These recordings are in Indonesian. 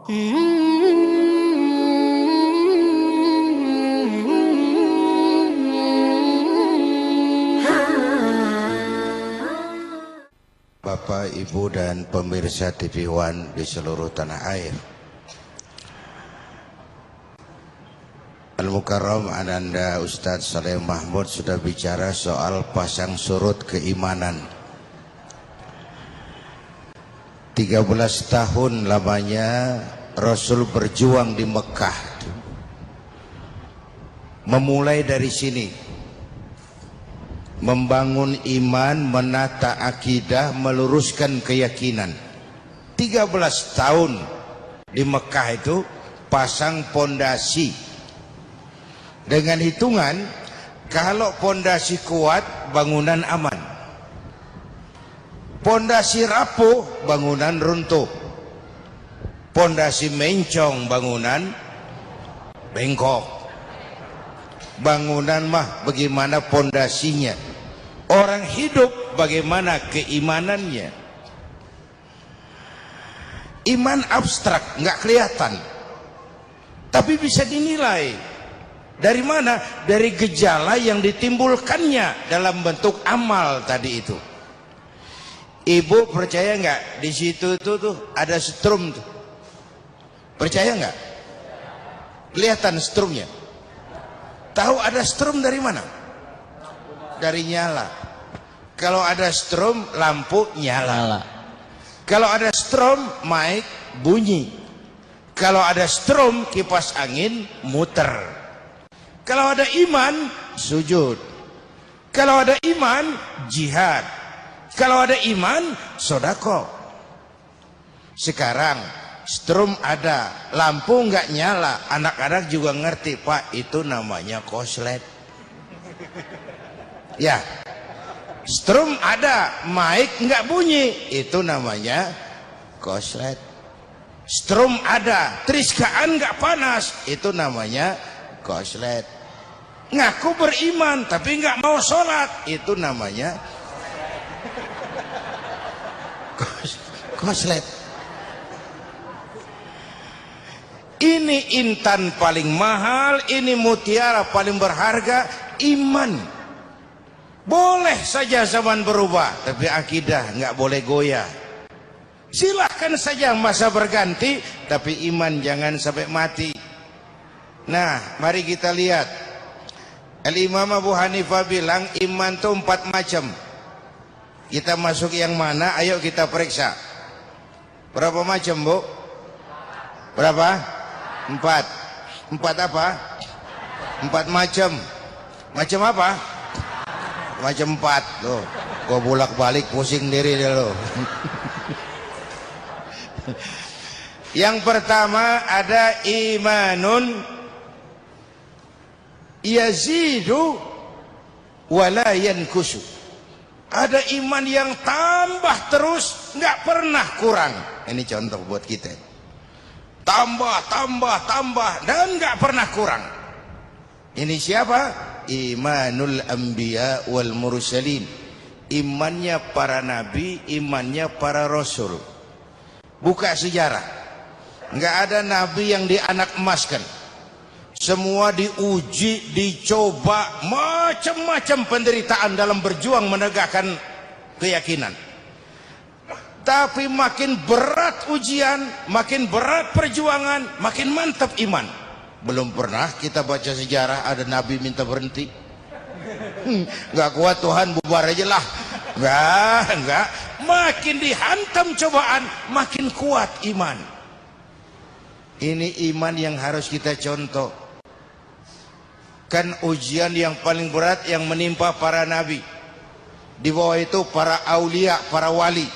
Bapak, Ibu, dan pemirsa TV One di seluruh tanah air. Al-Mukarram Ananda Ustadz Saleh Mahmud sudah bicara soal pasang surut keimanan. 13 tahun lamanya Rasul berjuang di Mekah. Memulai dari sini, membangun iman, menata akidah, meluruskan keyakinan. 13 tahun di Mekah itu pasang pondasi. Dengan hitungan, kalau pondasi kuat, bangunan aman. Pondasi rapuh, bangunan runtuh. Pondasi mencong, bangunan bengkok. Bangunan mah bagaimana pondasinya. Orang hidup bagaimana keimanannya. Iman abstrak, nggak kelihatan, tapi bisa dinilai. Dari mana? Dari gejala yang ditimbulkannya dalam bentuk amal tadi itu. Ibu percaya nggak di situ tuh ada strum tuh? Percaya nggak? Kelihatan strumnya. Tahu ada strum dari mana? Dari nyala. Kalau ada strum, lampu nyala. Kalau ada strum, mic bunyi. Kalau ada strum, kipas angin muter. Kalau ada iman, sujud. Kalau ada iman, jihad. Kalau ada iman, sodako. Sekarang strum ada, lampu nggak nyala. Anak-anak juga ngerti, Pak, itu namanya koslet. Ya, strum ada, mic nggak bunyi, itu namanya koslet. Strum ada, triskaan nggak panas, itu namanya koslet. Ngaku beriman tapi nggak mau sholat, itu namanya koslet. Ini intan paling mahal, ini mutiara paling berharga, iman. Boleh saja zaman berubah, tapi akidah nggak boleh goyah. Silahkan saja masa berganti, tapi iman jangan sampai mati. Nah, mari kita lihat. Al-Imam Abu Hanifah bilang iman itu 4 macam. Kita masuk yang mana? Ayo kita periksa. Berapa macam, Bu? Berapa? 4. 4 apa? 4 macam. Macam apa? Macam 4. Loh, gua bolak-balik pusing diri deh lo. Yang pertama ada imanun yazidu wala yankusu. Ada iman yang tambah terus, nggak pernah kurang. Ini contoh buat kita. Tambah, dan nggak pernah kurang. Ini siapa? Imanul anbiya wal mursalin. Imannya para nabi, imannya para rasul. Buka sejarah. Nggak ada nabi yang dianak emaskan. Semua diuji, dicoba, macam-macam penderitaan dalam berjuang menegakkan keyakinan. Tapi makin berat ujian, makin berat perjuangan, makin mantap iman. Belum pernah kita baca sejarah ada nabi minta berhenti. Nggak kuat Tuhan, bubar aja lah. Nggak. Makin dihantam cobaan, makin kuat iman. Ini iman yang harus kita contoh. Kan ujian yang paling berat yang menimpa para nabi. Di bawah itu para aulia, para wali.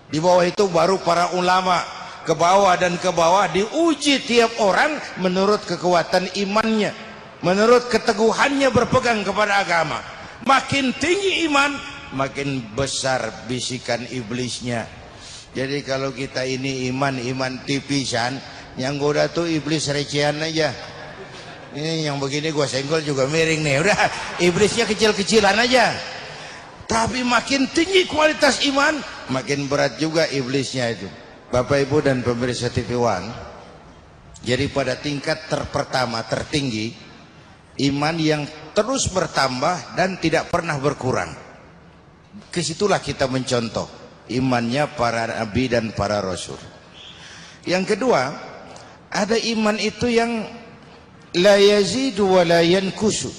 Di bawah itu baru para ulama. Ke bawah dan ke bawah diuji tiap orang menurut kekuatan imannya, menurut keteguhannya berpegang kepada agama. Makin tinggi iman, makin besar bisikan iblisnya. Jadi kalau kita ini iman tipisan, yang goda tuh iblis recehan aja. Ini yang begini gua senggol juga miring nih. Udah, iblisnya kecil-kecilan aja. Tapi makin tinggi kualitas iman, makin berat juga iblisnya itu. Bapak Ibu dan pemirsa TV One, jadi pada tingkat pertama tertinggi, iman yang terus bertambah dan tidak pernah berkurang. Kesitulah kita mencontoh imannya para nabi dan para rasul. Yang kedua, ada iman itu yang la yazidu wa la yankusu,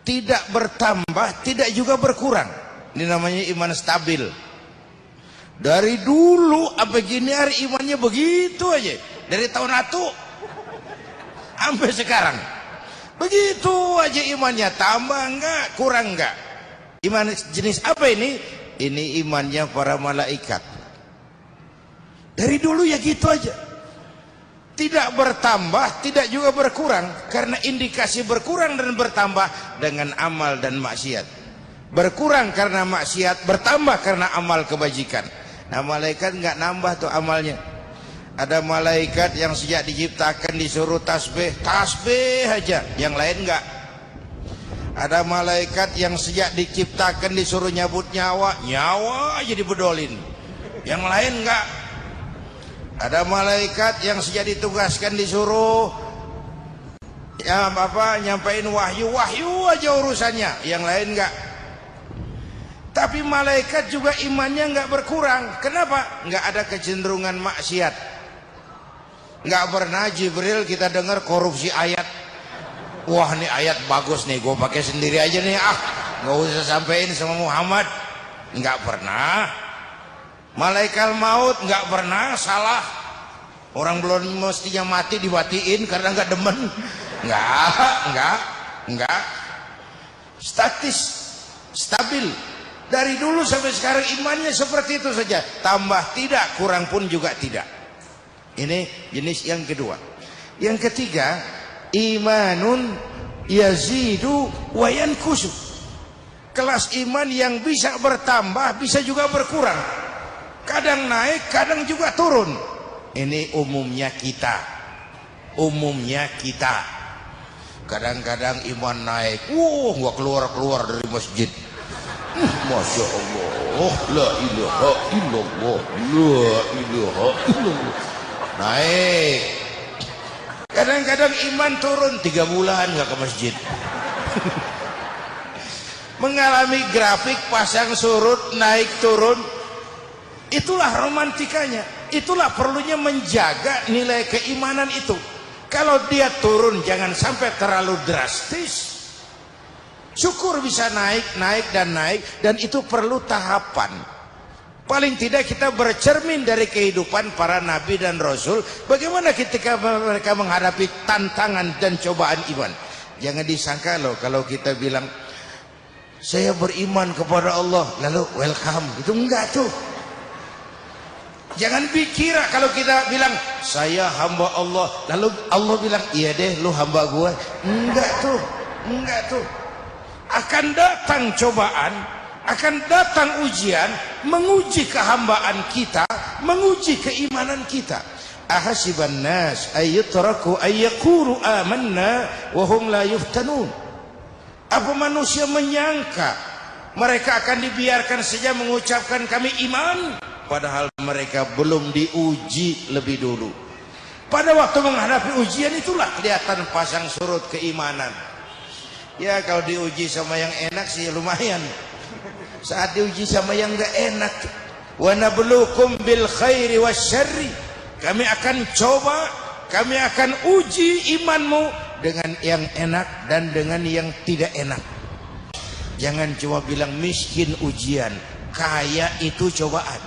tidak bertambah, tidak juga berkurang. Ini namanya iman stabil. Dari dulu apa gini hari imannya begitu aja, dari tahun atu sampai sekarang begitu aja imannya, tambah enggak, kurang enggak. Iman jenis apa ini? Ini imannya para malaikat. Dari dulu ya gitu aja, tidak bertambah, tidak juga berkurang. Karena indikasi berkurang dan bertambah dengan amal dan maksiat. Berkurang karena maksiat, bertambah karena amal kebajikan. Nah, malaikat nggak nambah tuh amalnya. Ada malaikat yang sejak diciptakan disuruh tasbih, tasbih aja, yang lain nggak. Ada malaikat yang sejak diciptakan disuruh nyabut nyawa, nyawa aja dibedolin, yang lain nggak. Ada malaikat yang sejak ditugaskan disuruh ya nyampein wahyu, wahyu aja urusannya, yang lain nggak. Tapi malaikat juga imannya nggak berkurang. Kenapa? Nggak ada kecenderungan maksiat. Nggak pernah Jibril kita dengar korupsi ayat. Wah, nih ayat bagus nih, gue pakai sendiri aja nih, nggak usah sampein sama Muhammad. Nggak pernah. Malaikat maut nggak pernah salah. Orang belum mestinya mati dibatiin karena nggak demen. Nggak. Statis, stabil. Dari dulu sampai sekarang imannya seperti itu saja, tambah tidak, kurang pun juga tidak. Ini jenis yang kedua. Yang ketiga, imanun yazidu wa yankusu, kelas iman yang bisa bertambah, bisa juga berkurang, kadang naik, kadang juga turun. Ini umumnya kita, kadang-kadang iman naik, nggak keluar dari masjid. Masya Allah, la ilaha illallah, la ilaha illallah. Naik. Kadang-kadang iman turun 3 bulan nggak ke masjid. Mengalami grafik pasang surut, naik turun. Itulah romantikanya. Itulah perlunya menjaga nilai keimanan itu. Kalau dia turun jangan sampai terlalu drastis. Syukur bisa naik dan itu perlu tahapan. Paling tidak kita bercermin dari kehidupan para nabi dan rasul, bagaimana ketika mereka menghadapi tantangan dan cobaan iman. Jangan disangka loh kalau kita bilang saya beriman kepada Allah lalu welcome, itu enggak tuh. Jangan dikira kalau kita bilang saya hamba Allah lalu Allah bilang iya deh lu hamba gua. Enggak tuh. Akan datang cobaan, akan datang ujian, menguji kehambaan kita, menguji keimanan kita. Ahasiban nas ayyutraku ayyaqulu amanna wa hum la yuftanun. Apa manusia menyangka mereka akan dibiarkan saja mengucapkan kami iman, padahal mereka belum diuji lebih dulu. Pada waktu menghadapi ujian itulah kelihatan pasang surut keimanan. Ya kalau diuji sama yang enak sih lumayan. Saat diuji sama yang enggak enak, wa nabluukum bil khairi wasyarri, kami akan coba, kami akan uji imanmu dengan yang enak dan dengan yang tidak enak. Jangan cuma bilang miskin ujian, kaya itu cobaan.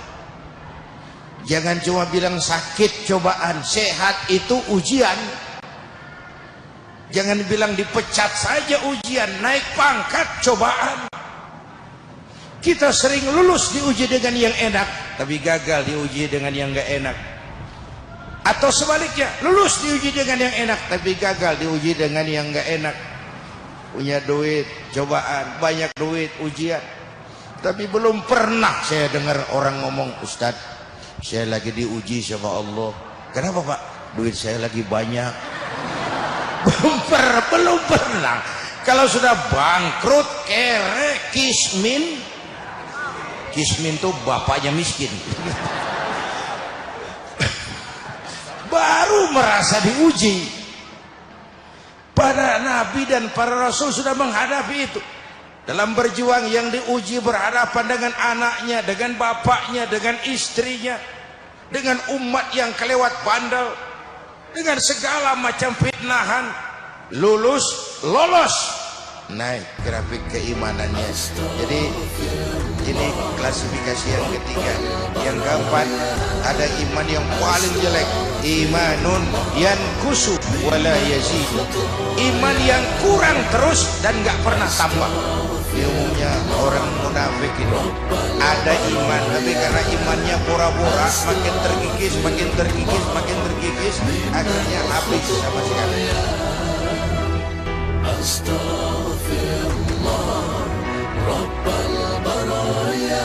Jangan cuma bilang sakit cobaan, sehat itu ujian. Jangan bilang dipecat saja ujian, naik pangkat cobaan. Kita sering lulus diuji dengan yang enak, tapi gagal diuji dengan yang gak enak. Atau sebaliknya, lulus diuji dengan yang enak, tapi gagal diuji dengan yang gak enak. Punya duit, cobaan, banyak duit, ujian. Tapi belum pernah saya dengar orang ngomong, Ustadz, saya lagi diuji sama Allah. Kenapa Pak? Duit saya lagi banyak. Belum pernah. Kalau sudah bangkrut, kere, kismin tuh bapaknya miskin. baru merasa diuji. Para nabi dan para rasul sudah menghadapi itu. Dalam berjuang yang diuji berhadapan dengan anaknya, dengan bapaknya, dengan istrinya, dengan umat yang kelewat bandel, dengan segala macam fitnahan, lolos, naik grafik keimanannya. Jadi ini klasifikasi yang ketiga. Yang keempat, ada iman yang paling jelek, imanun yankusu wala yazid, iman yang kurang terus dan nggak pernah tambah. Umumnya orang munafik itu ada iman, tapi karena imannya pura-pura, makin terkikis, akhirnya habis sama sekali. Astaghfirullah Rabbal baraya,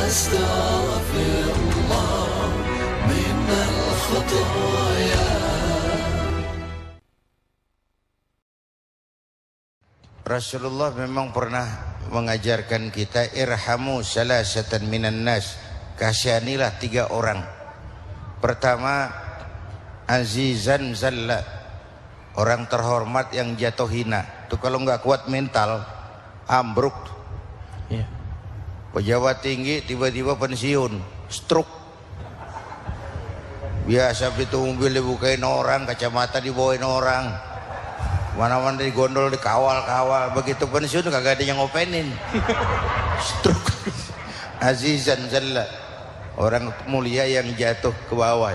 astaghfirullah minal khutaya. Rasulullah memang pernah mengajarkan kita irhamu salasatan minan nas, kasihanilah 3 orang. Pertama, azizan zalla, orang terhormat yang jatuh hina. Itu kalau nggak kuat mental ambruk. Yeah. Pejabat tinggi tiba-tiba pensiun, stroke. Biasa pintu mobil dibukain orang, kacamata dibawain orang, mana-mana digondol, dikawal-kawal. Begitu pensiun kagak ada yang ngopenin. Stroke. Azizan zalla, orang mulia yang jatuh ke bawah.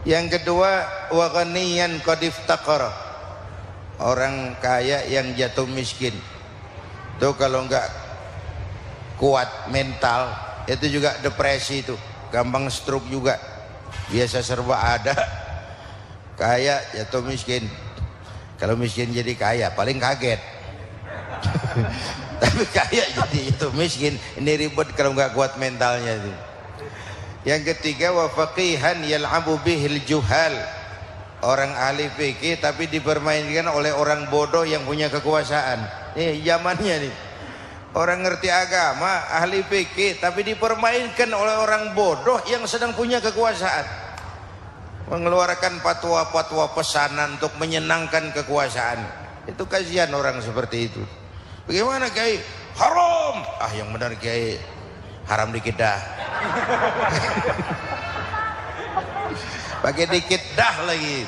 Yang kedua, wa ghaniyan qad iftaqara, orang kaya yang jatuh miskin. Itu kalau enggak kuat mental itu juga depresi, itu gampang stroke juga. Biasa serba ada, kaya jatuh miskin. Kalau miskin jadi kaya paling kaget. Tapi kaya jadi jatuh miskin, ini ribet kalau enggak kuat mentalnya itu. Yang ketiga, wa faqihan yal'abu bihil juhal, orang ahli fikih tapi dipermainkan oleh orang bodoh yang punya kekuasaan. Zamannya nih, orang ngerti agama, ahli fikih tapi dipermainkan oleh orang bodoh yang sedang punya kekuasaan, mengeluarkan fatwa-fatwa pesanan untuk menyenangkan kekuasaan. Itu kasihan orang seperti itu. Bagaimana Kiai? Haram. Yang benar Kiai, haram dikit dah. Pakai dikit dah lagi.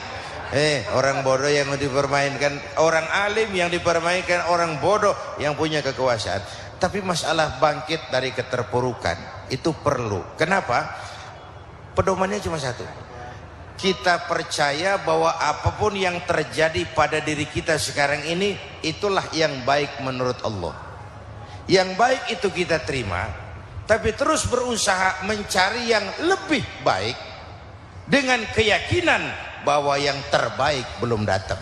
Orang bodoh yang dipermainkan, orang alim yang dipermainkan orang bodoh yang punya kekuasaan. Tapi masalah bangkit dari keterpurukan itu perlu. Kenapa? Pedomannya cuma satu. Kita percaya bahwa apapun yang terjadi pada diri kita sekarang ini, itulah yang baik menurut Allah. Yang baik itu kita terima, tapi terus berusaha mencari yang lebih baik dengan keyakinan bahwa yang terbaik belum datang.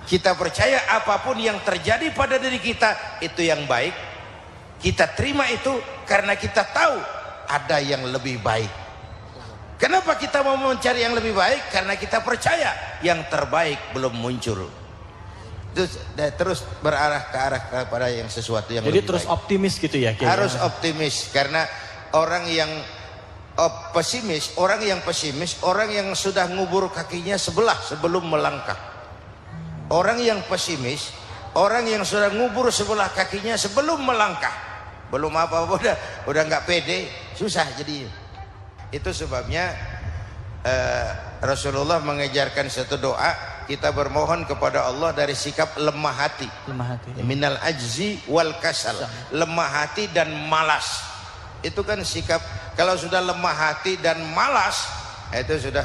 Kita percaya apapun yang terjadi pada diri kita itu yang baik, kita terima itu karena kita tahu ada yang lebih baik. Kenapa kita mau mencari yang lebih baik? Karena kita percaya yang terbaik belum muncul. Terus berarah ke arah kepada yang sesuatu yang jadi lebih terus baik. Optimis gitu ya Kiai? Harus optimis, karena orang yang pesimis, orang yang sudah ngubur kakinya sebelah sebelum melangkah. Orang yang pesimis, orang yang sudah ngubur sebelah kakinya sebelum melangkah. Belum apa-apa udah nggak pede, susah jadinya. Itu sebabnya Rasulullah mengajarkan satu doa, kita bermohon kepada Allah dari sikap lemah hati. Minal ajzi wal kasal, lemah hati dan malas. Itu kan sikap, kalau sudah lemah hati dan malas, itu sudah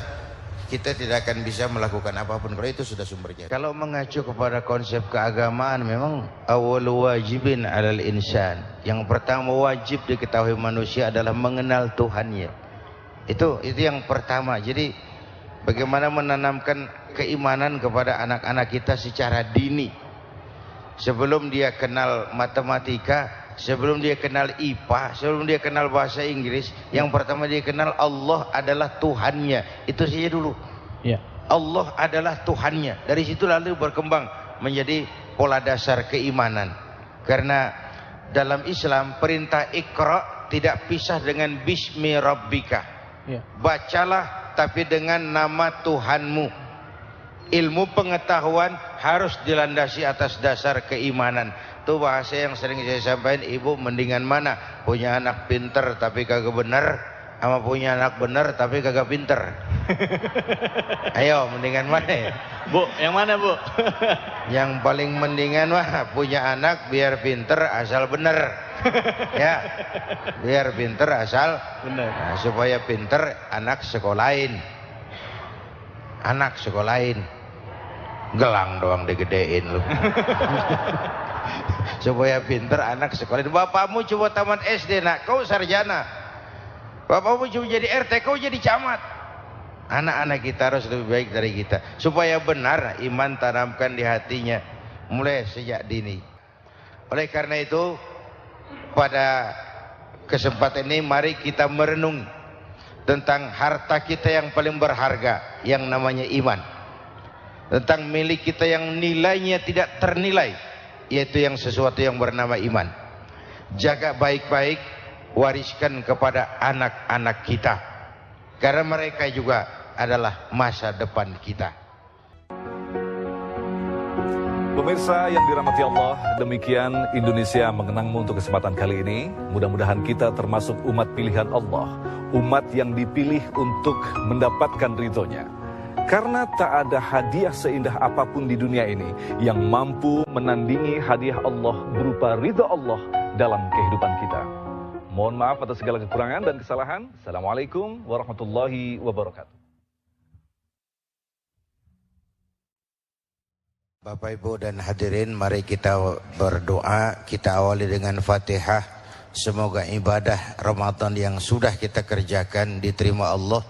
kita tidak akan bisa melakukan apapun kalau itu sudah sumbernya. Kalau mengacu kepada konsep keagamaan, memang awal wajibin alal insan, yang pertama wajib diketahui manusia adalah mengenal Tuhannya. Itu yang pertama. Jadi bagaimana menanamkan keimanan kepada anak-anak kita secara dini. Sebelum dia kenal matematika, sebelum dia kenal IPA, sebelum dia kenal bahasa Inggris, yang pertama dia kenal Allah adalah Tuhannya. Itu saja dulu. Ya. Allah adalah Tuhannya. Dari situ lalu berkembang menjadi pola dasar keimanan. Karena dalam Islam perintah Iqra tidak pisah dengan bismi rabbika. Ya. Bacalah tapi dengan nama Tuhanmu. Ilmu pengetahuan harus dilandasi atas dasar keimanan. Itu bahasa yang sering saya sampaikan. Ibu mendingan mana? Punya anak pinter tapi kagak bener, sama punya anak bener tapi kagak pinter? Ayo, mendingan mana ya? Bu, yang mana Bu? Yang paling mendingan mah punya anak biar pinter asal bener. Ya, biar pinter asal bener. Nah, supaya pinter anak sekolahin. Anak sekolahin. Gelang doang digedein lu. Supaya pinter anak sekolahin. Bapakmu coba tamat SD nak, kau sarjana. Bapakmu coba jadi RT, kau jadi camat. Anak-anak kita harus lebih baik dari kita. Supaya benar iman tanamkan di hatinya mulai sejak dini. Oleh karena itu, pada kesempatan ini mari kita merenung tentang harta kita yang paling berharga, yang namanya iman. Tentang milik kita yang nilainya tidak ternilai, yaitu yang sesuatu yang bernama iman. Jaga baik-baik, wariskan kepada anak-anak kita, karena mereka juga adalah masa depan kita. Pemirsa yang dirahmati Allah, demikian Indonesia Mengenangmu untuk kesempatan kali ini. Mudah-mudahan kita termasuk umat pilihan Allah, umat yang dipilih untuk mendapatkan ridhonya. Karena tak ada hadiah seindah apapun di dunia ini yang mampu menandingi hadiah Allah berupa ridho Allah dalam kehidupan kita. Mohon maaf atas segala kekurangan dan kesalahan. Assalamualaikum warahmatullahi wabarakatuh. Bapak Ibu dan hadirin, mari kita berdoa. Kita awali dengan Fatihah. Semoga ibadah Ramadan yang sudah kita kerjakan diterima Allah,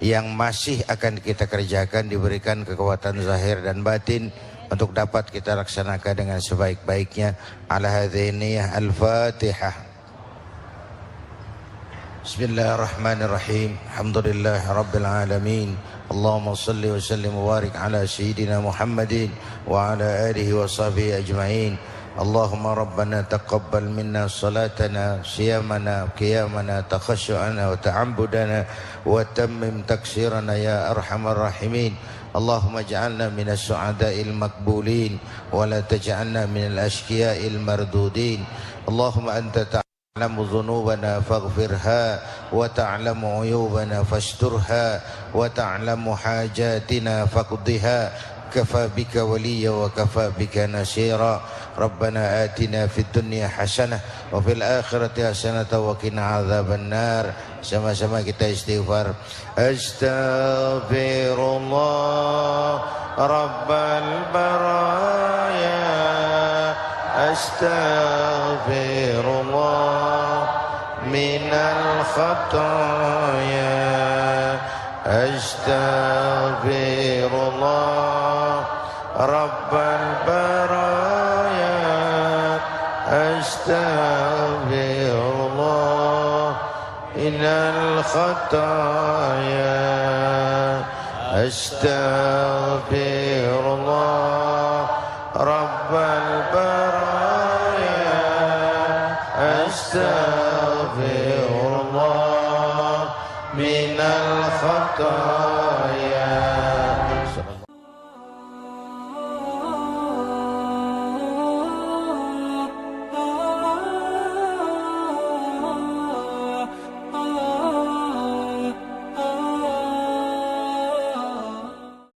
yang masih akan kita kerjakan diberikan kekuatan zahir dan batin untuk dapat kita laksanakan dengan sebaik-baiknya. Ala hadziniyah al-Fatihah. Bismillahirrahmanirrahim. Alhamdulillah rabbil alamin. Allahumma salli wa sallim wa barik ala sayyidina Muhammadin wa ala alihi wa sahbihi ajma'in. Allahumma rabbana taqabbal minna salatana, siyamana, qiyamana, takhashu'ana wa ta'ambudana wa tammim taksirana ya arhamar rahimin. Allahumma ja'alna minas su'ada'il makbulin wa la taj'alna minal ashqiya'il mardudin. Allahumma anta تعلم ذنوبنا فاغفرها وتعلم عيوبنا فاسترها وتعلم حاجاتنا فاقضها كفى بك وليا وكفى بك نصيرا ربنا آتنا في الدنيا حسنة وفي الآخرة حسنة وقنا عذاب النار. Sama-sama kita istighfar. Astaghfirullah Rabbal baraya, astaghfirullah minal khataya, astaghfirullah Rabbal baraya, astaghfirullah minal khataya, astaghfirullah Rabbal baraya, astaghfirullah minal khataya.